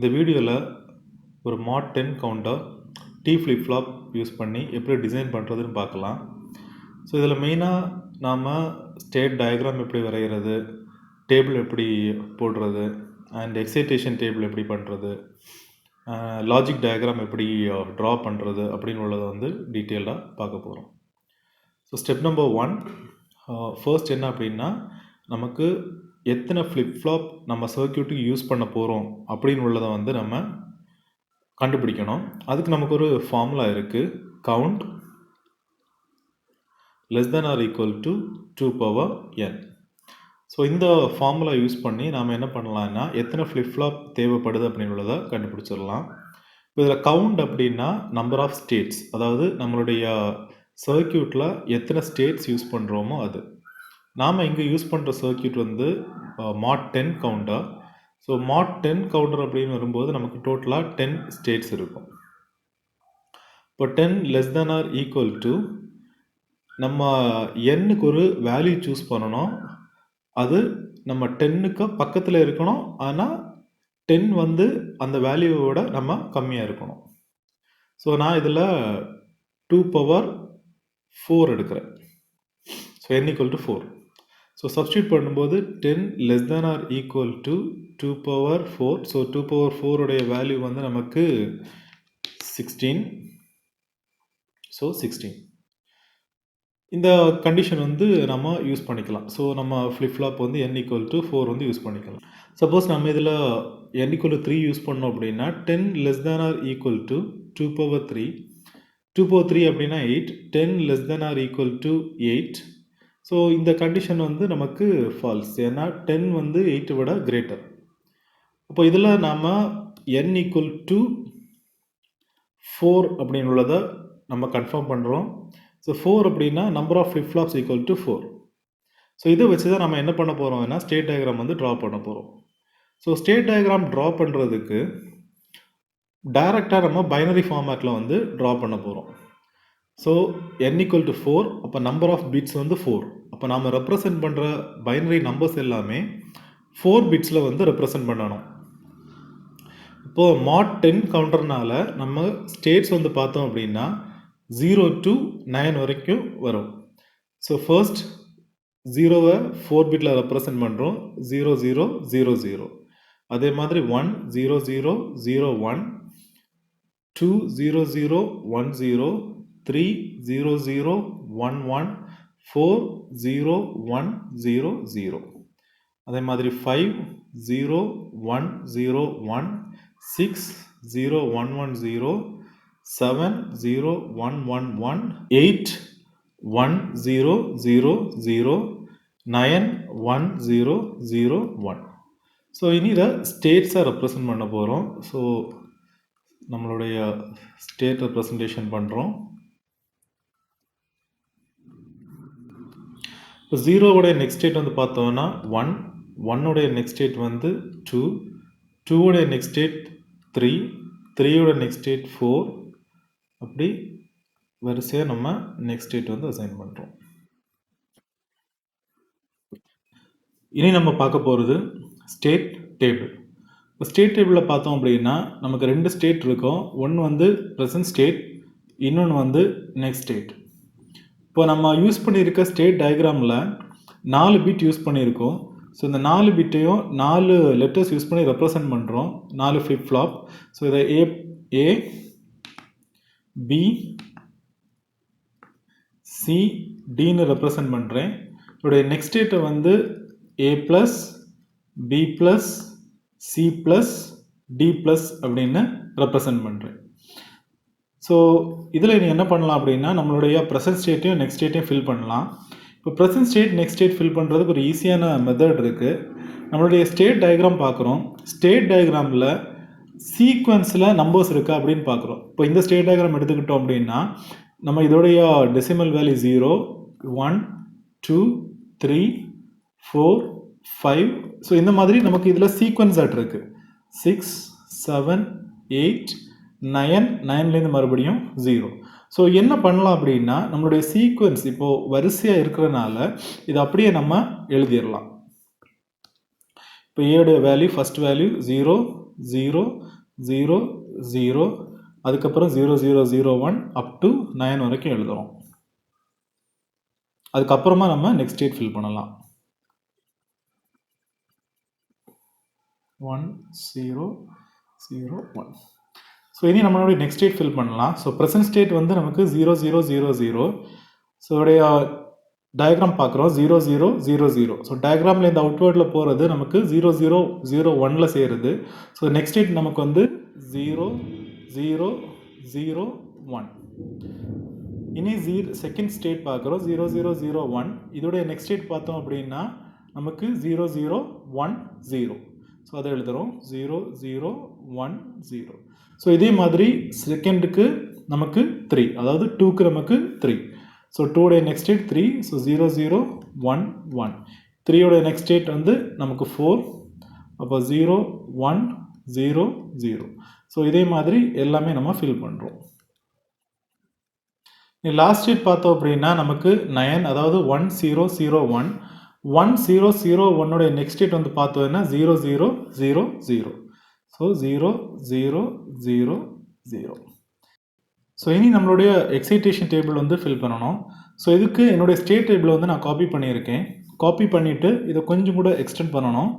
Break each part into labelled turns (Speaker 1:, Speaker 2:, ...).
Speaker 1: இந்த வீடியோவில் ஒரு mod 10 counter T flip flop use பண்ணி எப்படி டிசைன் பண்ணுறதுன்னு பார்க்கலாம். ஸோ இதில் மெயினாக நாம் ஸ்டேட் டயக்ராம் எப்படி வரைகிறது, டேபிள் எப்படி போடுறது, அண்ட் எக்ஸைட்டேஷன் டேபிள் எப்படி பண்ணுறது, லாஜிக் டயக்ராம் எப்படி ட்ரா பண்ணுறது அப்படின்னு உள்ளதை வந்து டீட்டெயில்டாக பார்க்க போகிறோம். ஸோ ஸ்டெப் நம்பர் 1 ஃபர்ஸ்ட் என்ன அப்படின்னா, நமக்கு எத்தனை ஃப்ளிப் ஃப்ளாப் நம்ம சர்க்யூட்டுக்கு யூஸ் பண்ண போகிறோம் அப்படின்னு உள்ளதை வந்து நம்ம கண்டுபிடிக்கணும். அதுக்கு நமக்கு ஒரு ஃபார்முலா இருக்குது. Count less than or equal to 2 power n. So இந்த ஃபார்முலா யூஸ் பண்ணி நாம் என்ன பண்ணலாம்னா, எத்தனை ஃப்ளிப் ஃப்ளாப் தேவைப்படுது அப்படின்னு உள்ளதை கண்டுபிடிச்சிடலாம். இப்போ இதில் கவுண்ட் அப்படின்னா நம்பர் ஆஃப் ஸ்டேட்ஸ், அதாவது நம்மளுடைய சர்க்யூட்டில் எத்தனை ஸ்டேட்ஸ் யூஸ் பண்ணுறோமோ அது. நாம் இங்கே யூஸ் பண்ணுற சர்க்யூட் வந்து mod 10 counter. So mod 10 counter அப்படின்னு வரும்போது நமக்கு டோட்டலாக 10 ஸ்டேட்ஸ் இருக்கும். இப்போ 10 less than or equal to நம்ம எண்ணுக்கு ஒரு வேல்யூ சூஸ் பண்ணணும். அது நம்ம 10க்கு பக்கத்தில் இருக்கணும். ஆனால் 10 வந்து அந்த வேல்யூவோட நம்ம கம்மியாக இருக்கணும். ஸோ நான் இதில் 2 பவர் 4 எடுக்கிறேன். So n equal to 4. So substitute பண்ணும்போது 10 less than or equal to 2 power 4. So 2 power 4 உடைய வேல்யூ வந்து நமக்கு 16. ஸோ 16 இந்த கண்டிஷன் வந்து நம்ம யூஸ் பண்ணிக்கலாம். ஸோ நம்ம ஃப்ளிப் ஃப்ளாப் வந்து n ஈக்குவல் டு 4 வந்து யூஸ் பண்ணிக்கலாம். சப்போஸ் நம்ம இதில் n ஈக்குவல் டு 3 யூஸ் பண்ணோம் அப்படின்னா 10 less than or equal to 2 power 3. 2 power 3 அப்படின்னா 8. 10 less than or equal to 8. So இந்த கண்டிஷன் வந்து நமக்கு ஃபால்ஸ். ஏன்னா 10 வந்து 8 விட கிரேட்டர். அப்போ இதில் நாம் n ஈக்குவல் டு 4 அப்படின்னு உள்ளதை நம்ம கன்ஃபார்ம் பண்ணுறோம். ஸோ 4 அப்படின்னா number of flip flops equal to 4. So இதை வச்சு தான் நம்ம என்ன பண்ண போகிறோம்னா ஸ்டேட் டயக்ராம் வந்து ட்ரா பண்ண போகிறோம். ஸோ ஸ்டேட் டயக்ராம் ட்ரா பண்ணுறதுக்கு டைரெக்டாக நம்ம பைனரி ஃபார்மேட்டில் வந்து ட்ரா பண்ண போகிறோம். ஸோ n ஈக்குவல் டு 4, அப்போ நம்பர் ஆஃப் பிட்ஸ் வந்து 4. அப்போ நாம் ரெப்ரசன்ட் பண்ணுற பைனரி நம்பர்ஸ் எல்லாமே 4 பிட்ஸில் வந்து ரெப்ரசன்ட் பண்ணணும். இப்போது mod 10 கவுண்டர்னால நம்ம ஸ்டேட்ஸ் வந்து பார்த்தோம் அப்படின்னா 0 to 9 வரைக்கும் வரும். ஸோ ஃபர்ஸ்ட் 0வை 4 பிட்டில் ரெப்ரசன்ட் பண்ணுறோம். 0 0 0 0. அதே மாதிரி 1 0 0 0 1, 2 0 0 1 0, 3 0 0 1 1, 4 0 1 0 0. அதே மாதிரி 5 0 1 0 1, 6 0 1 1 0, 7 0 1 1 1, 8 1 0 0 0, 9 1 0 0 1. ஸோ இனி இதை ஸ்டேட்ஸை ரெப்ரசன்ட் பண்ண போகிறோம். ஸோ நம்மளுடைய ஸ்டேட் ரெப்ரசன்டேஷன் பண்ணுறோம். இப்போ 0வோடைய நெக்ஸ்ட் ஸ்டேட் வந்து பார்த்தோம்னா 1, 1உடைய நெக்ஸ்ட் ஸ்டேட் வந்து 2, 2உடைய நெக்ஸ்ட் ஸ்டேட் 3, 3உடைய நெக்ஸ்ட் ஸ்டேட் 4. அப்படி வரிசையாக நம்ம நெக்ஸ்ட் ஸ்டேட் வந்து அசைன் பண்ணுறோம். இனி நம்ம பார்க்க போகிறது ஸ்டேட் டேபிள். இப்போ ஸ்டேட் டேபிளில் பார்த்தோம் அப்படின்னா நமக்கு 2 ஸ்டேட் இருக்கும். ஒன்று வந்து ப்ரெசன்ட் ஸ்டேட், இன்னொன்று வந்து நெக்ஸ்ட் ஸ்டேட். இப்போ நம்ம யூஸ் பண்ணியிருக்க ஸ்டேட் டயக்ராமில் 4 பிட் யூஸ் பண்ணியிருக்கோம். ஸோ இந்த 4 பிட்டையும் 4 லெட்டர்ஸ் யூஸ் பண்ணி ரெப்ரசன்ட் பண்ணுறோம். 4 ஃப்ளிப் ஃப்ளாப். ஸோ இதை ஏ பி சி டின்னு ரெப்ரசன்ட் பண்ணுறேன். இதோடைய நெக்ஸ்ட் ஸ்டேட்டை வந்து A plus B plus C plus D plus அப்படின்னு ரெப்ரசன்ட் பண்ணுறேன். ஸோ இதில் நீ என்ன பண்ணலாம் அப்படின்னா நம்மளுடைய ப்ரெசன்ட் ஸ்டேட்டையும் நெக்ஸ்ட் ஸ்டேட்டையும் ஃபில் பண்ணலாம். இப்போ present state next state fill பண்ணுறதுக்கு ஒரு ஈஸியான மெத்தட் இருக்குது. நம்மளுடைய ஸ்டேட் டயக்ராம் பார்க்குறோம். ஸ்டேட் டயக்ராமில் சீக்வன்ஸில் நம்பர்ஸ் இருக்கா அப்படின்னு பார்க்குறோம். இப்போ இந்த ஸ்டேட் டயக்ராம் எடுத்துக்கிட்டோம் அப்படின்னா நம்ம இதோடைய டெசிமல் வேல்யூ 0 1 2 3 4 5. ஸோ இந்த மாதிரி நமக்கு இதில் சீக்வன்ஸ் ஆட் இருக்குது. 6 7 8 9, 9லேருந்து மறுபடியும் 0. ஸோ என்ன பண்ணலாம் அப்படின்னா நம்மளுடைய சீக்வன்ஸ் இப்போது வரிசையாக இருக்கிறனால இதை அப்படியே நம்ம எழுதிடலாம். இப்போ இப்போ ஏடைய வேல்யூ ஃபஸ்ட் வேல்யூ 0 0 0 0, அதுக்கப்புறம் 0 0 0 1 அப் டு 9 வரைக்கும் எழுதுகிறோம். அதுக்கப்புறமா நம்ம நெக்ஸ்ட் ஸ்டேட் ஃபில் பண்ணலாம். 1 0 0 1. ஸோ இனி நம்மளுடைய நெக்ஸ்ட் ஸ்டேட் ஃபில் பண்ணலாம். ஸோ ப்ரெசன்ட் ஸ்டேட் வந்து நமக்கு 0 0 0 0. ஸோ உடைய டயக்ராம் பார்க்குறோம் 0 0 0 0. ஸோ டயக்ராமில் இந்த அவுட்வேர்டில் போகிறது நமக்கு 0 0 0 1ல் சேருது. ஸோ நெக்ஸ்ட் ஸ்டேட் நமக்கு வந்து 0 0 0 1. இனி செகண்ட் ஸ்டேட் பார்க்குறோம் 0 0 0 1. இதோடைய நெக்ஸ்ட் ஸ்டேட் பார்த்தோம் அப்படின்னா நமக்கு 0 0 1 0. ஸோ அதை எழுதுகிறோம் 0 0 1 0. ஸோ இதே மாதிரி செகண்டுக்கு நமக்கு 3, அதாவது 2க்கு நமக்கு 3. ஸோ 2உடைய நெக்ஸ்ட் ஸ்டேட் 3. ஸோ 0 0 1 1. 3உடைய நெக்ஸ்ட் ஸ்டேட் வந்து நமக்கு 4. அப்போ 0 1 0 0. ஸோ இதே மாதிரி எல்லாமே நம்ம ஃபில் பண்ணுறோம். லாஸ்ட் ஸ்டேட் பார்த்தோம் அப்படின்னா நமக்கு 9, அதாவது 1 0 0 1. 1 0 0 1உடைய நெக்ஸ்ட் ஸ்டேட் வந்து பார்த்தோம்னா 0 0 0 0. ஸோ 0 0 0 0. ஸோ இனி நம்மளுடைய எக்ஸைட்டேஷன் டேபிள் வந்து ஃபில் பண்ணணும். ஸோ இதுக்கு என்னுடைய ஸ்டேட் டேபிளை வந்து நான் காப்பி பண்ணியிருக்கேன். காப்பி பண்ணிவிட்டு இதை கொஞ்சம் கூட எக்ஸ்டெண்ட் பண்ணணும்.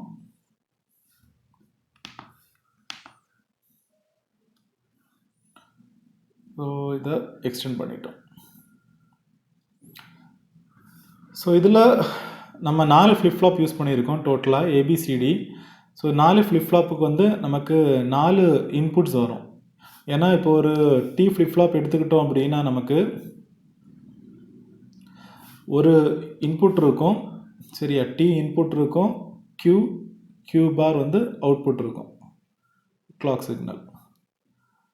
Speaker 1: ஸோ இதை எக்ஸ்டெண்ட் பண்ணிட்டோம். ஸோ இதில் நம்ம 4 ஃப்ளிப்ஃப்ளாப் யூஸ் பண்ணியிருக்கோம் டோட்டலாக ABCD. ஸோ 4 ஃப்ளிப்ஃப்ளாப்புக்கு வந்து நமக்கு 4 இன்புட்ஸ் வரும். ஏன்னா இப்போ ஒரு T ஃப்ளிப்ஃப்ளாப் எடுத்துக்கிட்டோம் அப்படின்னா நமக்கு ஒரு இன்புட் இருக்கும், சரியா? T இன்புட் இருக்கும், Q பார் வந்து அவுட்புட் இருக்கும், கிளாக் சிக்னல்.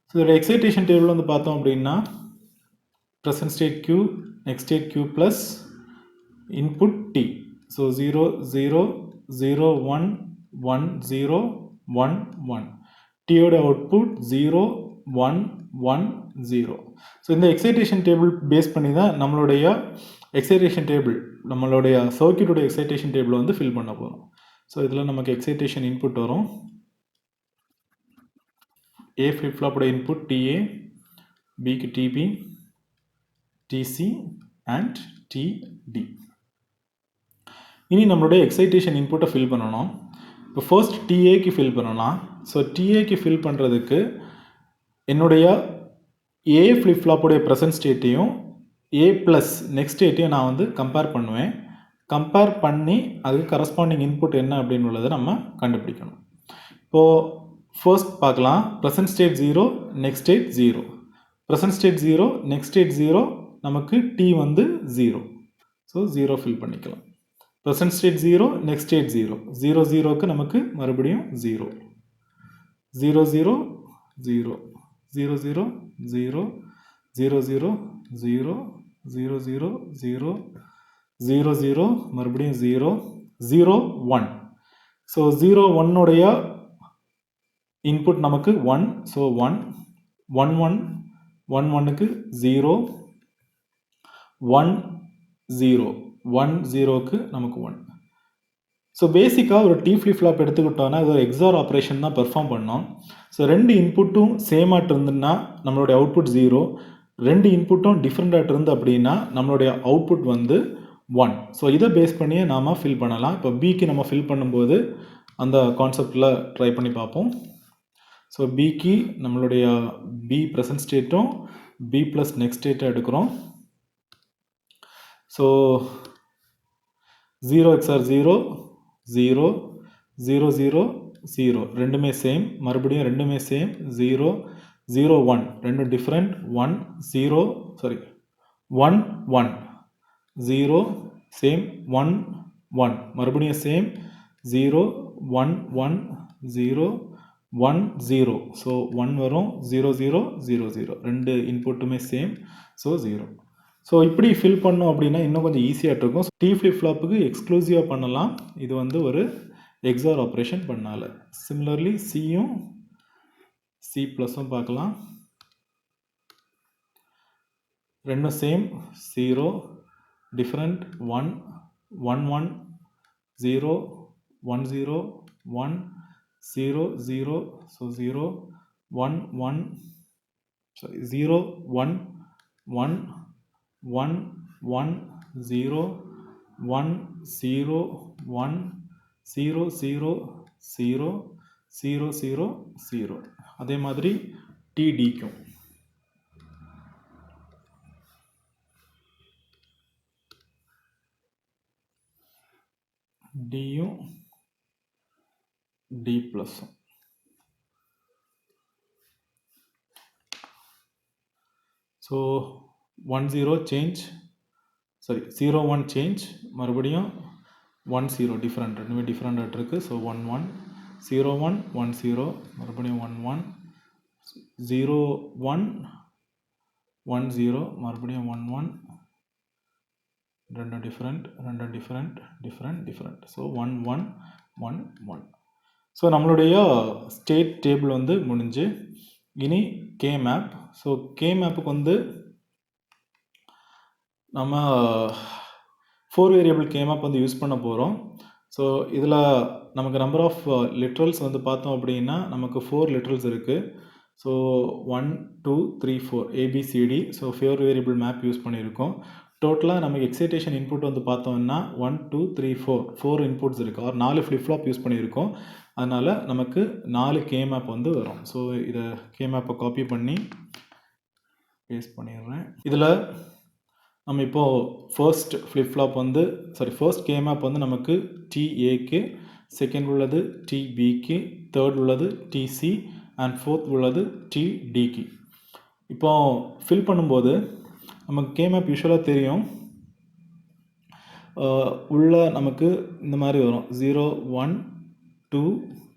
Speaker 1: ஸோ இதோட எக்ஸைட்டேஷன் டேபிள் வந்து பார்த்தோம் அப்படின்னா present state Q, next state Q plus input T. So 0 0 0 1 1 0 1 1. Tயோட அவுட்புட் 0 1 1 0. ஸோ இந்த எக்ஸைட்டேஷன் டேபிள் பேஸ் பண்ணி தான் நம்மளுடைய எக்ஸைட்டேஷன் டேபிள், நம்மளுடைய சர்க்யூட்டோட எக்ஸைட்டேஷன் டேபிள் வந்து ஃபில் பண்ண போகிறோம். ஸோ இதில் நமக்கு எக்ஸைட்டேஷன் இன்புட் வரும். A ஃப்ளிப்ஃப்ளாப்போட இன்புட் TA, Bக்கு TB, TC அண்ட் TD. இனி நம்மளுடைய எக்ஸைட்டேஷன் இன்புட்டை ஃபில் பண்ணணும். இப்போ ஃபர்ஸ்ட் டிஏக்கு ஃபில் பண்ணலாம். ஸோ டிஏக்கு ஃபில் பண்ணுறதுக்கு என்னுடைய ஏ ஃப்ளிப்ஃப்ளாப்போடைய ப்ரெசன்ட் ஸ்டேட்டையும் A ப்ளஸ் நெக்ஸ்ட் ஸ்டேட்டையும் நான் வந்து கம்பேர் பண்ணுவேன். கம்பேர் பண்ணி அதுக்கு கரஸ்பாண்டிங் இன்புட் என்ன அப்படின்னு உள்ளதை நம்ம கண்டுபிடிக்கணும். இப்போது ஃபர்ஸ்ட் பார்க்கலாம். Present state 0, next state 0. Present state 0, next state 0, நமக்கு T வந்து 0. ஸோ 0 ஃபில் பண்ணிக்கலாம். Present state 0, next state 0. 0 0க்கு நமக்கு மறுபடியும் 0. 0 0 0 0 0 0 0 0 0 0 0 0 0 0 மறுபடியும் 0 0 1. ஸோ 0 1உடைய இன்புட் நமக்கு 1. ஸோ 1 1 1 1 1க்கு 0 1 0 1 0க்கு நமக்கு 1. ஸோ பேசிக்காக ஒரு T ஃப்ளிப்ஃப்ளாப் எடுத்துக்கிட்டோன்னா இது ஒரு எக்ஸார் ஆப்ரேஷன் தான் பெர்ஃபார்ம் பண்ணோம். ஸோ 2 இன்புட்டும் சேமாட்டு இருந்துன்னா நம்மளுடைய அவுட்புட் 0. 2 இன்புட்டும் டிஃப்ரெண்டாக இருந்து அப்படின்னா நம்மளுடைய அவுட்புட் வந்து 1. ஸோ இதை பேஸ் பண்ணியே நாம் ஃபில் பண்ணலாம். இப்போ பிக்கு நம்ம ஃபில் பண்ணும்போது அந்த கான்செப்டில் ட்ரை பண்ணி பார்ப்போம். ஸோ பிக்கு நம்மளுடைய B ப்ரெசன்ட் ஸ்டேட்டும் B ப்ளஸ் நெக்ஸ்ட் ஸ்டேட்டும் எடுக்கிறோம். ஸோ 0 XOR 0 0 0 0 0 ரெண்டுமே சேம். மறுபடியும் ரெண்டுமே சேம். 0 0 1 ரெண்டும் டிஃப்ரெண்ட். 1 0 sorry 1 1 0 same. 1 1 மறுபடியும் சேம். 0 1 1 0 1 0. ஸோ 1 வரும். 0 0 0 0 ரெண்டு இன்புட்டுமே சேம். ஸோ 0. ஸோ இப்படி ஃபில் பண்ணோம் அப்படின்னா இன்னும் கொஞ்சம் ஈஸியாக இருக்கும். T ஃப்ளிப்ஃப்ளாப்புக்கு எக்ஸ்க்ளூசிவாக பண்ணலாம். இது வந்து ஒரு எக்ஸார் ஆப்ரேஷன் பண்ணால. சிமிலர்லி சியும் C ப்ளஸும் பார்க்கலாம். ரெண்டும் சேம். 0 டிஃப்ரெண்ட். 1 1 1 0 1 0 1 0 0, so 0 1 1, sorry 0 1 1 1 1 0 1 0 1 0 0 0 0 0 0. அதே மாதிரி டிடிக்கும் டியும் டி ப்ளஸும். ஸோ 1 0 சேஞ்ச், சாரி 0 1 சேஞ்ச், மறுபடியும் 1 0 டிஃப்ரெண்ட், ரெண்டுமே டிஃப்ரெண்டாக இருக்குது. ஸோ 1 1 0 1 1 0, மறுபடியும் 1 1 0 1 1 0, மறுபடியும் 1 1, ரெண்டும் டிஃப்ரெண்ட், ரெண்டும் different different different. So 1 1 1 1. So நம்மளுடைய ஸ்டேட் டேபிள் வந்து முடிஞ்சு இனி கே மேப். ஸோ கே மேப்புக்கு வந்து நம்ம 4 வேரியபிள் கே மேப் வந்து யூஸ் பண்ண போகிறோம். ஸோ இதில் நமக்கு நம்பர் ஆஃப் லிட்ரல்ஸ் வந்து பார்த்தோம் அப்படின்னா நமக்கு 4 லிட்ரல்ஸ் இருக்குது. So 1 2 3 4 ABCD. So 4 variable map use பண்ணியிருக்கோம். டோட்டலாக நமக்கு எக்ஸைட்டேஷன் இன்புட் வந்து பார்த்தோம்னா 1 2 3 4 இன்புட்ஸ் இருக்குது. ஆர் 4 ஃப்ளிப் ஃப்ளாப் யூஸ் பண்ணியிருக்கோம். அதனால் நமக்கு 4 கே மேப் வந்து வரும். ஸோ இதை கே மேப்பை காப்பி பண்ணி பேஸ்ட் பண்ணிடுறேன். இதில் நம்ம இப்போது ஃபர்ஸ்ட் ஃப்ளிப் ஃப்ளாப் வந்து ஃபர்ஸ்ட் கே மேப் வந்து நமக்கு டிஏக்கு, செகண்ட் உள்ளது டிபிக்கு, தேர்ட் உள்ளது டிசி அண்ட் ஃபோர்த் உள்ளது டிடிக்கு. இப்போ ஃபில் பண்ணும்போது நமக்கு கே மேப் யூஸ்வலாக தெரியும். உள்ள நமக்கு இந்த மாதிரி வரும் 0 1 2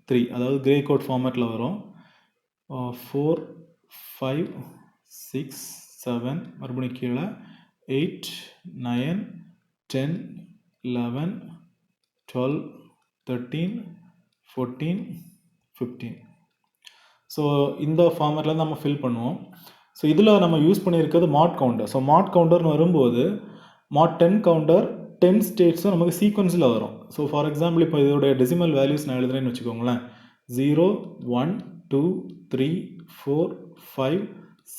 Speaker 1: 3, அதாவது கிரே கோட் ஃபார்மேட்டில் வரும். 4 5 6 7, மறுபடியும் கீழே 8 9 10 11 12 13 14 15. ஸோ இந்த ஃபார்மேட்டில் நம்ம ஃபில் பண்ணுவோம். ஸோ இதில் நம்ம யூஸ் பண்ணியிருக்கிறது மாட் கவுண்டர். ஸோ மாட் கவுண்டர்னு வரும்போது மாட் 10 கவுண்டர் 10 ஸ்டேட்ஸும் நமக்கு சீக்வன்ஸில் வரும். ஸோ ஃபார் எக்ஸாம்பிள் இப்போ இதோடைய டெசிமல் வேல்யூஸ் நான் எழுதுறேன்னு வச்சுக்கோங்களேன். 0 1 2 3 4 5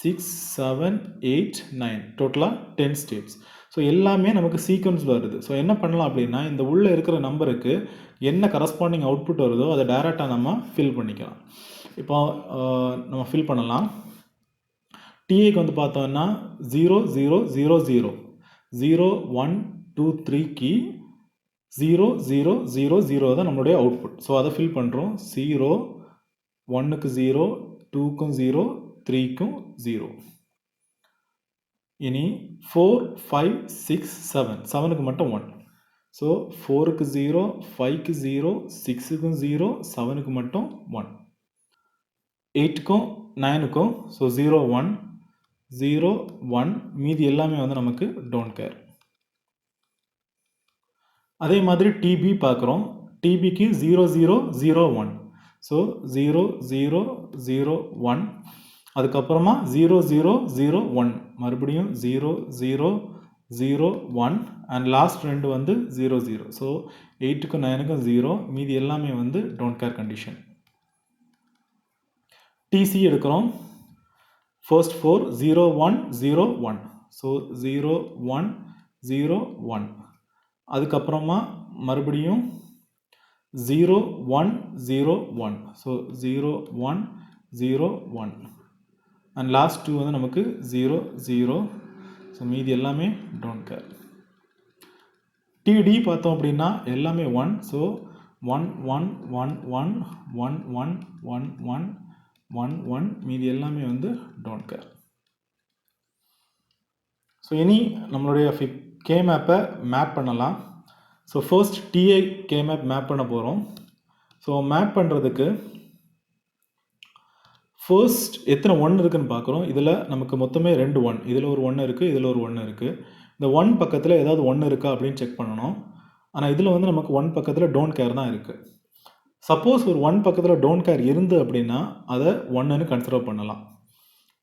Speaker 1: 6 7 8 9, டோட்டலாக 10 ஸ்டேட்ஸ். ஸோ எல்லாமே நமக்கு சீக்வன்ஸில் வருது. ஸோ என்ன பண்ணலாம் அப்படின்னா இந்த உள்ளே இருக்கிற நம்பருக்கு என்ன கரஸ்பாண்டிங் அவுட்புட் வருதோ அதை டைரெக்டாக நம்ம ஃபில் பண்ணிக்கலாம். இப்போ நம்ம ஃபில் பண்ணலாம். டிஏக்கு வந்து பார்த்தோம்னா 0 0 0 0 0 1 2 3க்கு 0 0 0 0 தான் நம்மளுடைய அவுட்புட். ஸோ அதை ஃபில் பண்ணுறோம். 0 1க்கு 0, 2க்கும் 0, 3க்கும் 0. இனி 4 5 6 7, 7க்கு மட்டும் 1. ஸோ 4க்கு 0, 5க்கு 0, 6க்கும் 0, 7க்கு மட்டும் 1. 8க்கும் 9க்கும் ஸோ 0 1 0 1, மீதி எல்லாமே வந்து நமக்கு டோன்ட் கேர். அதே மாதிரி டிபி பார்க்குறோம். டிபிக்கு 0 0 0 1, ஸோ 0 0 0 1, அதுக்கப்புறமா 0 0 0 1, மறுபடியும் 0 0 0 1 அண்ட் லாஸ்ட் ரெண்டு வந்து 0 0. ஸோ 8க்கும் 9க்கும் 0, மீதி எல்லாமே வந்து டோன்ட் கேர் கண்டிஷன். டிசி எடுக்கிறோம். ஃபர்ஸ்ட் 4 0 1 0 1, ஸோ 0 1 0 1, அதுக்கப்புறமா மறுபடியும் 0 1 0 1, ஸோ 0 1 0 1 அண்ட் லாஸ்ட் 2 வந்து நமக்கு 0 0. ஸோ மீதி எல்லாமே டோன்ட் கேர். டிடி பார்த்தோம் அப்படின்னா எல்லாமே 1, ஸோ 1 1 1 1 1 1 1 1 1 1, மீதி எல்லாமே வந்து டோன்ட் கேர். ஸோ இனி நம்மளுடைய கே மேப்பை மேப் பண்ணலாம். So first DA K map பண்ண போகிறோம். ஸோ மேப் பண்ணுறதுக்கு ஃபர்ஸ்ட் எத்தனை 1 இருக்குதுன்னு பார்க்குறோம். இதில் நமக்கு மொத்தமே 2 1, இதில் ஒரு 1 இருக்குது, இதில் ஒரு 1 இருக்குது. இந்த 1 பக்கத்தில் ஏதாவது 1 இருக்கா அப்படின்னு செக் பண்ணணும். ஆனால் இதில் வந்து நமக்கு 1 பக்கத்தில் டோன்ட் கேர் தான் இருக்குது. சப்போஸ் ஒரு 1 பக்கத்தில் டோன்ட் கேர் இருந்து அப்படின்னா அதை 1ன்னு கன்சிடர் பண்ணலாம்.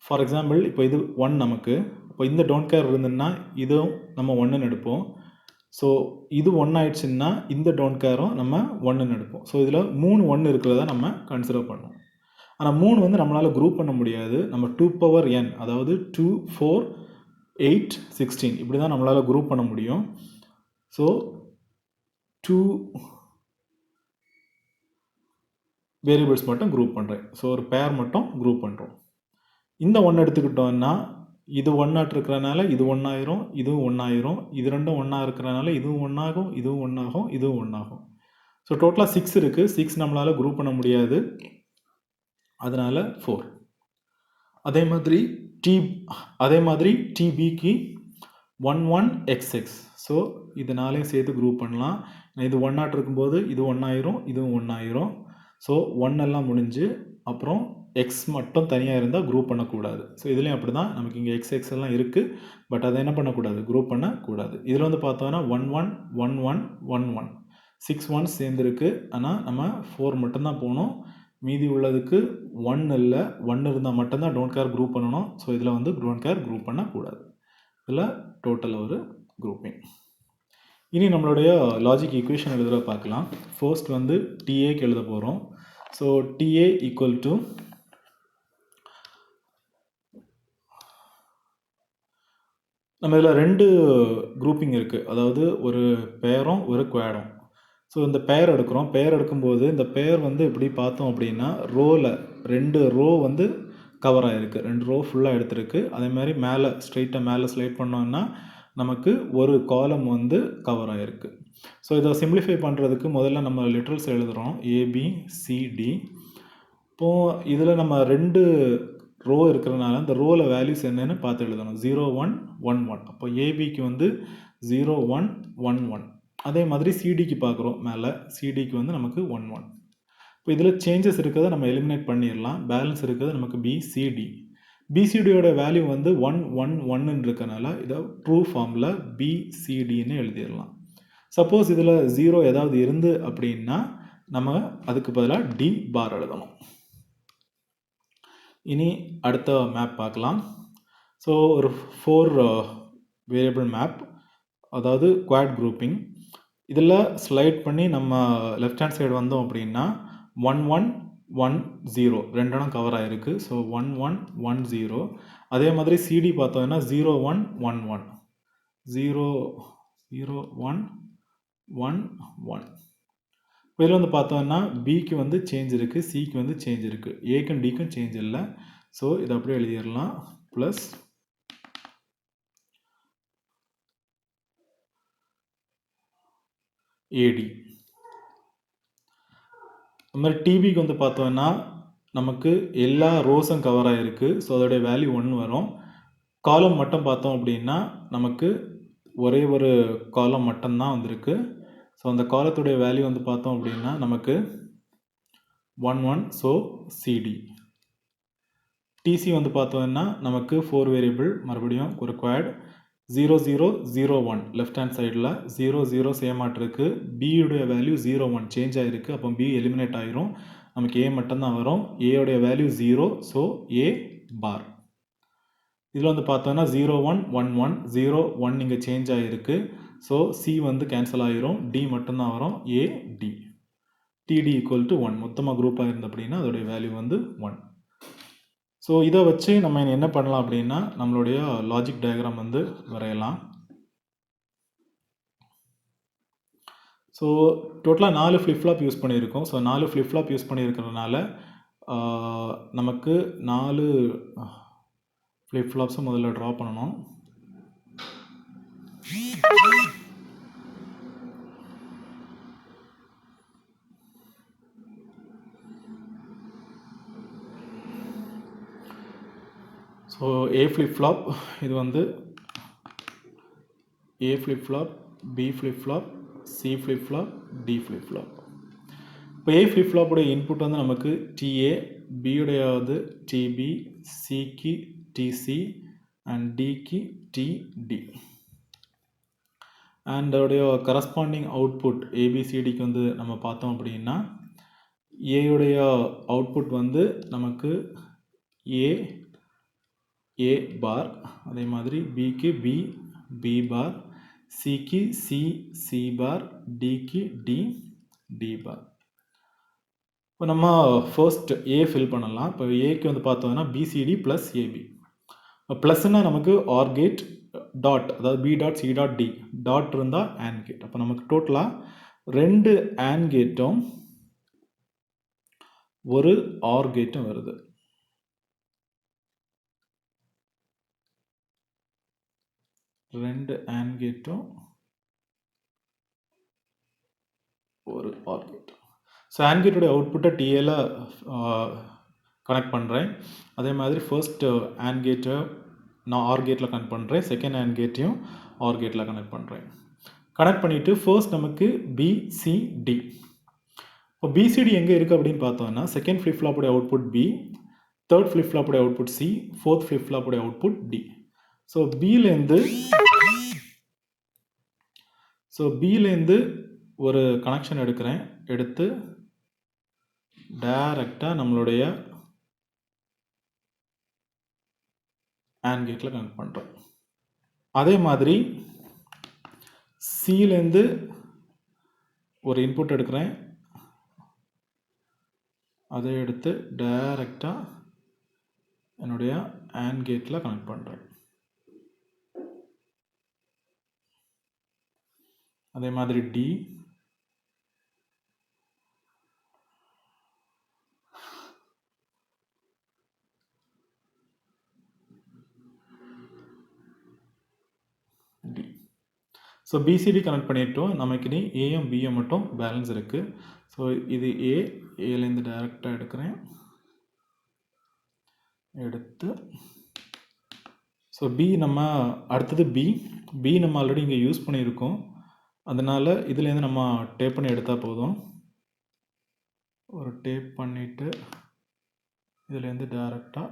Speaker 1: ஃபார் எக்ஸாம்பிள் இப்போ இது 1 நமக்கு, இப்போ இந்த டோன்ட் கேர் இருந்துன்னா இதுவும் நம்ம 1ன்னு எடுப்போம். ஸோ இது 1 ஆயிடுச்சுன்னா இந்த டோன்ட் கேரும் நம்ம 1ன்னு எடுப்போம். ஸோ இதில் 3 1 இருக்கிறத நம்ம கன்சிடர் பண்ணுவோம். ஆனால் 3 வந்து நம்மளால் குரூப் பண்ண முடியாது. நம்ம 2n அதாவது 2, 4, 8, 16 இப்படி தான் நம்மளால் குரூப் பண்ண முடியும். ஸோ 2 வேரியபிள்ஸ் மட்டும் குரூப் பண்ணுறேன். ஸோ ஒரு பேர் மட்டும் குரூப் பண்ணுறோம். இந்த 1 எடுத்துக்கிட்டோம்னா இது 1 இருக்கிறனால இது 1 ஆயிரும், இதுவும் 1 ஆயிரும். இது ரெண்டும் 1 இருக்கிறனால இதுவும் 1 ஆகும், இதுவும் 1 ஆகும், இதுவும் 1 ஆகும். ஸோ டோட்டலாக 6 இருக்குது. 6 நம்மளால் குரூப் பண்ண முடியாது, அதனால் 4. அதே மாதிரி டிபிக்கு 11xx. ஸோ இது நாளையும் சேர்த்து குரூப் பண்ணலாம். இது 1 இருக்கும்போது இது 1 ஆயிரும், இதுவும் 1 ஆயிரும். ஸோ 1 எல்லாம் முடிஞ்சு அப்புறம் எக்ஸ் மட்டும் தனியாக இருந்தால் குரூப் பண்ணக்கூடாது. ஸோ இதுலேயும் அப்படி தான், நமக்கு இங்கே எக்ஸ் எல்லாம் இருக்குது, பட் அதை என்ன பண்ணக்கூடாது, குரூப் பண்ணக்கூடாது. இதில் வந்து பார்த்தோன்னா 11 11 11 6 1 சேர்ந்துருக்கு. ஆனால் நம்ம 4 மட்டும்தான் போகணும். மீதி உள்ளதுக்கு 1 இல்லை, 1 இருந்தால் மட்டும்தான் டோன்ட் கேர் குரூப் பண்ணணும். ஸோ இதில் வந்து டோன்ட் கேர் குரூப் பண்ணக்கூடாது. இதில் டோட்டல் ஒரு குரூப்பிங். இனி நம்மளுடைய லாஜிக் ஈக்குவேஷன் எழுதுகிற பார்க்கலாம். ஃபர்ஸ்ட் வந்து டிஏக்கு எழுத போகிறோம். ஸோ டிஏ ஈக்குவல் டு நம்ம இதில் 2 குரூப்பிங் இருக்குது. அதாவது ஒரு பேரும் ஒரு குவாடும். ஸோ இந்த பேர் எடுக்கிறோம். பேர் எடுக்கும்போது இந்த பேர் வந்து எப்படி பார்த்தோம் அப்படின்னா ரோவில் 2 ரோ வந்து கவர் ஆகிருக்கு, 2 ரோ ஃபுல்லாக எடுத்திருக்கு. அதே மாதிரி மேலே ஸ்ட்ரெயிட்டாக மேலே ஸ்லைட் பண்ணோம்னா நமக்கு ஒரு காலம் வந்து கவர் ஆகிருக்கு. ஸோ இதை சிம்பிளிஃபை பண்ணுறதுக்கு முதல்ல நம்ம லிட்ரல்ஸ் எழுதுகிறோம், ஏபிசிடி. இப்போது இதில் நம்ம 2 ரோ இருக்கிறதுனால இந்த ரோவில் வேல்யூஸ் என்னென்னு பார்த்து எழுதணும். 0 1 1 1. அப்போ ஏபிக்கு வந்து 0 1 1 1. அதே மாதிரி சிடிக்கு பார்க்குறோம், மேலே சிடிக்கு வந்து நமக்கு 1 1. இப்போ இதில் சேஞ்சஸ் இருக்கிறத நம்ம எலிமினேட் பண்ணிடலாம். பேலன்ஸ் இருக்கிறது நமக்கு பிசிடி. பிசிடியோட வேல்யூ வந்து 1 1 1ன்னு இருக்கனால இதை ட்ரூ ஃபார்மில் பிசிடின்னு எழுதிடலாம். சப்போஸ் இதில் 0 ஏதாவது இருந்து அப்படின்னா நம்ம அதுக்கு பதிலாக டி பார் எழுதணும். இனி அடுத்த மேப் பார்க்கலாம். ஸோ ஒரு 4 வேரியபிள் மேப், அதாவது குவாட் குரூப்பிங். இதில் ஸ்லைட் பண்ணி நம்ம லெஃப்ட் ஹேண்ட் சைடு வந்தோம் அப்படின்னா 1 1 1 0 ரெண்டெண்ணம் கவர் ஆகிருக்கு. ஸோ 1 1 1 0. அதே மாதிரி சிடி பார்த்தோம்னா 0 1 1 1 0 0 1 1 1. இதில் வந்து பார்த்தோம்னா பிக்கு வந்து சேஞ்ச் இருக்குது, சிக்கு வந்து சேஞ்ச் இருக்குது, ஏக்கும் டிக்கும் சேஞ்ச் இல்லை. ஸோ இதை அப்படியே எழுதிடலாம், ப்ளஸ் ஏடி. அது மாதிரி டிபிக்கு வந்து பார்த்தோம்னா நமக்கு எல்லா ரோஸும் கவர் ஆகிருக்கு. ஸோ அதோடைய வேல்யூ 1 வரும். காலம் மட்டும் பார்த்தோம் அப்படின்னா நமக்கு ஒரே ஒரு காலம் மட்டும்தான் வந்திருக்கு. ஸோ அந்த காலத்துடைய வேல்யூ வந்து பார்த்தோம் அப்படின்னா நமக்கு 1 1. So CD. டிசி வந்து பார்த்தோம்னா நமக்கு 4 வேரியபிள், மறுபடியும் ஒரு குவாட். 0 0 0 1 லெஃப்ட் ஹேண்ட் சைடில் 0 0 சேம் ஆட்டிருக்கு. பியுடைய வேல்யூ 0 1 சேஞ்ச் ஆகிருக்கு. அப்போ பி எலிமினேட் ஆகிரும், நமக்கு ஏ மட்டும்தான் வரும். ஏயோடைய வேல்யூ 0. ஸோ ஏ பார். இதில் வந்து பார்த்தோன்னா 0 1 1 1 0 1 இங்கே சேஞ்ச் ஆகிருக்கு. ஸோ சி வந்து கேன்சல் ஆகிரும், டி மட்டும்தான் வரும், A D. DD equal to 1. மொத்தமாக குரூப்பாக இருந்த அப்படின்னா அதோடைய வேல்யூ வந்து 1. ஸோ இதை வச்சு நம்ம என்ன பண்ணலாம் அப்படின்னா நம்மளுடைய லாஜிக் டயக்ராம் வந்து வரையலாம். ஸோ டோட்டலாக 4 ஃப்ளிப்ஃப்ளாப் யூஸ் பண்ணியிருக்கோம். ஸோ 4 ஃப்ளிப்ஃப்ளாப் யூஸ் பண்ணியிருக்கிறதுனால நமக்கு 4 ஃப்ளிப்ஃப்ளாப்ஸை முதல்ல ட்ரா பண்ணணும். ஸோ ஏ ஃப்ளிப்ஃப்ளாப், இது வந்து A flip flop, B flip flop, C flip flop, D flip flop. இப்போ ஏ ஃப்ளிப்ஃப்ளாப்புடைய இன்புட் வந்து நமக்கு டிஏ, பியுடையாவது டிபி, சிக்கு டிசி அண்ட் டிக்கு டிடி. அண்ட் அதோடைய கரஸ்பாண்டிங் அவுட்புட் ஏபிசிடிக்கு வந்து நம்ம பார்த்தோம் அப்படின்னா ஏயுடைய அவுட்புட் வந்து நமக்கு ஏ பார், அதே மாதிரி பிக்கு பி பார், சிக்கு சி சி பார், டிக்கு டி டி பார். இப்போ நம்ம ஃபர்ஸ்ட் ஏ ஃபில் பண்ணலாம். இப்போ ஏக்கு வந்து பார்த்தோம்னா பிசிடி ப்ளஸ் ஏபி. ப்ளஸ்னால் நமக்கு ஆர் கேட் டாட், அதாவது B dot C dot D dot இருந்தால் ஆண்ட் கேட். அப்போ நமக்கு டோட்டலாக 2 ஆண்ட் கேட்டும் ஒரு ஆர் கேட்டும் வருது. ரெண்டு ஆண்ட் கேட்டும் ஒரு ஆர் கேட்டும். ஸோ ஆண்ட் கேட்டோடைய அவுட்புட்டை டிஏல கனெக்ட் பண்ணுறேன். அதே மாதிரி ஃபர்ஸ்ட் ஆண்ட் கேட்டை நான் ஆர் கேட்டில் கனெக்ட் பண்ணுறேன். செகண்ட் ஆண்ட் கேட்டையும் ஆர் கேட்டில் கனெக்ட் பண்ணுறேன். கனெக்ட் பண்ணிவிட்டு ஃபர்ஸ்ட் நமக்கு பிசிடி. இப்போ பிசிடி எங்கே இருக்குது அப்படின்னு பார்த்தோம்னா செகண்ட் ஃப்ளிப் ஃப்ளாப்புடைய அவுட்புட் பி, தேர்ட் ஃப்ளிப் ஃப்ளாப்புடைய அவுட்புட் சி, ஃபோர்த் ஃப்ளிப் ஃப்ளாப்புடைய அவுட்புட் டி. ஸோ பிலேருந்து ஒரு கனெக்ஷன் எடுக்கிறேன். எடுத்து டைரக்டாக நம்மளுடைய ஆண்ட் கேட்டில் கனெக்ட் பண்ணுறேன். அதே மாதிரி சிலேருந்து ஒரு இன்புட் எடுக்கிறேன். அதை எடுத்து டைரக்டாக என்னுடைய ஆண்ட் கேட்டில் கனெக்ட் பண்ணுறேன். அதே மாதிரி D, D. So BCD connect பண்ணிட்டோம். நமக்கு இனி ஏஎம் பிஎம் மட்டும் பேலன்ஸ் இருக்குது. ஸோ இது ஏலேருந்து டைரெக்டாக எடுக்கிறேன். எடுத்து ஸோ பி நம்ம அடுத்தது பி நம்ம ஆல்ரெடி இங்கே யூஸ் பண்ணியிருக்கோம். அதனால் இதுலேருந்து நம்ம டேப் பண்ணி எடுத்தால் போதும். ஒரு டேப் பண்ணிவிட்டு இதுலேருந்து டைரெக்டாக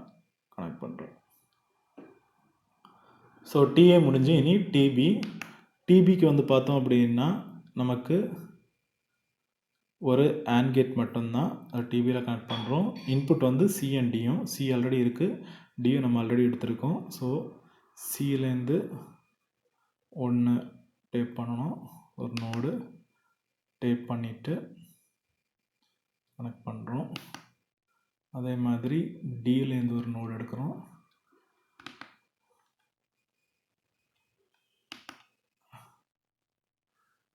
Speaker 1: கனெக்ட் பண்ணுறோம். ஸோ டிஏ முடிஞ்சு இனி டிபிக்கு வந்து பார்த்தோம் அப்படின்னா நமக்கு ஒரு ஆண்ட் கேட் மட்டும்தான் டிபியில் கனெக்ட் பண்ணுறோம். இன்புட் வந்து சி அண்ட் டியும். சி ஆல்ரெடி இருக்குது, டியும் நம்ம ஆல்ரெடி எடுத்திருக்கோம். ஸோ சிலேருந்து ஒன்று டேப் பண்ணணும். ஒரு நோடு டேப் பண்ணிவிட்டு கனெக்ட் பண்ணுறோம். அதே மாதிரி டிலேருந்து ஒரு நோடு எடுக்கிறோம்.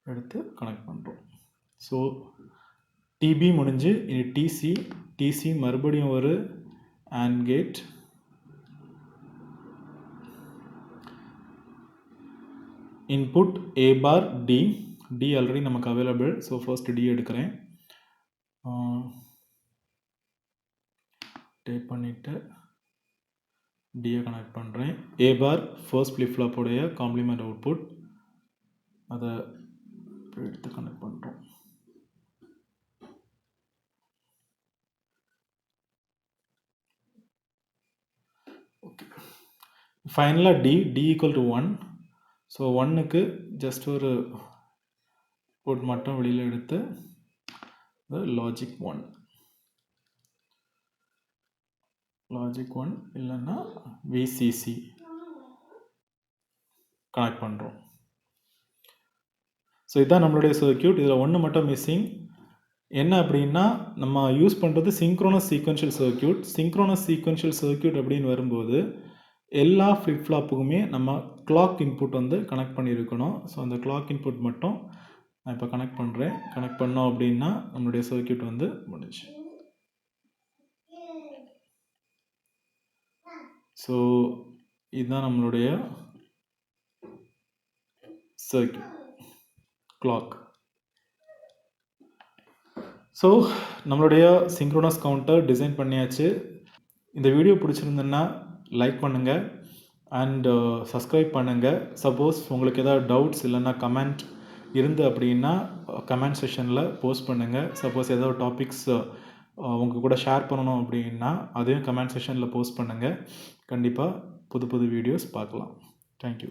Speaker 1: எடுத்து கனெக்ட் பண்ணுறோம். ஸோ டிபி முடிஞ்சு இனி டிசி மறுபடியும் ஒரு and gate. Input A bar D already நமக்கு அவைலபிள். ஸோ ஃபர்ஸ்ட் டி எடுக்கிறேன். டேப் பண்ணிவிட்டு டியை கனெக்ட் பண்ணுறேன். ஏ பார் ஃபர்ஸ்ட் ஃப்ளிப் ஃப்ளாப்போடைய காம்ப்ளிமெண்ட் அவுட்புட். அதை எடுத்து கனெக்ட் பண்ணுறோம். ஓகே, ஃபைனலாக டி ஈக்குவல் டு 1. ஸோ 1க்கு ஜஸ்ட் ஒரு கோட் மட்டும் வெளியில் எடுத்து லாஜிக் 1 இல்லைன்னா விசிசி கனெக்ட் பண்ணுறோம். ஸோ இதுதான் நம்மளுடைய சர்க்யூட். இதில் ஒன்று மட்டும் மிஸ்ஸிங் என்ன அப்படின்னா, நம்ம யூஸ் பண்ணுறது synchronous sequential circuit. Synchronous sequential circuit அப்படின்னு வரும்போது எல்லா ஃப்ளிப் ஃப்ளாப்புக்குமே நம்ம கிளாக் இன்புட் வந்து கனெக்ட் பண்ணியிருக்கணும். ஸோ அந்த கிளாக் இன்புட் மட்டும் நான் இப்போ கனெக்ட் பண்ணுறேன். கனெக்ட் பண்ணோம் அப்படின்னா நம்மளுடைய சர்க்யூட் வந்து முடிஞ்சு. ஸோ இதுதான் நம்மளுடைய சர்க்யூட் கிளாக். ஸோ நம்மளுடைய சிங்க்ரோனஸ் கவுண்டர் டிசைன் பண்ணியாச்சு. இந்த வீடியோ பிடிச்சிருந்ததுன்னா லைக் பண்ணுங்கள் அண்ட் சப்ஸ்கிரைப் பண்ணுங்கள். சப்போஸ் உங்களுக்கு ஏதாவது டவுட்ஸ் இல்லைன்னா கமெண்ட் இருந்து அப்படின்னா கமெண்ட் செக்ஷனில் போஸ்ட் பண்ணுங்கள். சப்போஸ் ஏதாவது டாபிக்ஸ் உங்கள் கூட ஷேர் பண்ணணும் அப்படின்னா அதையும் கமெண்ட் செக்ஷனில் போஸ்ட் பண்ணுங்கள். கண்டிப்பாக புது வீடியோஸ் பார்க்கலாம். தேங்க்யூ.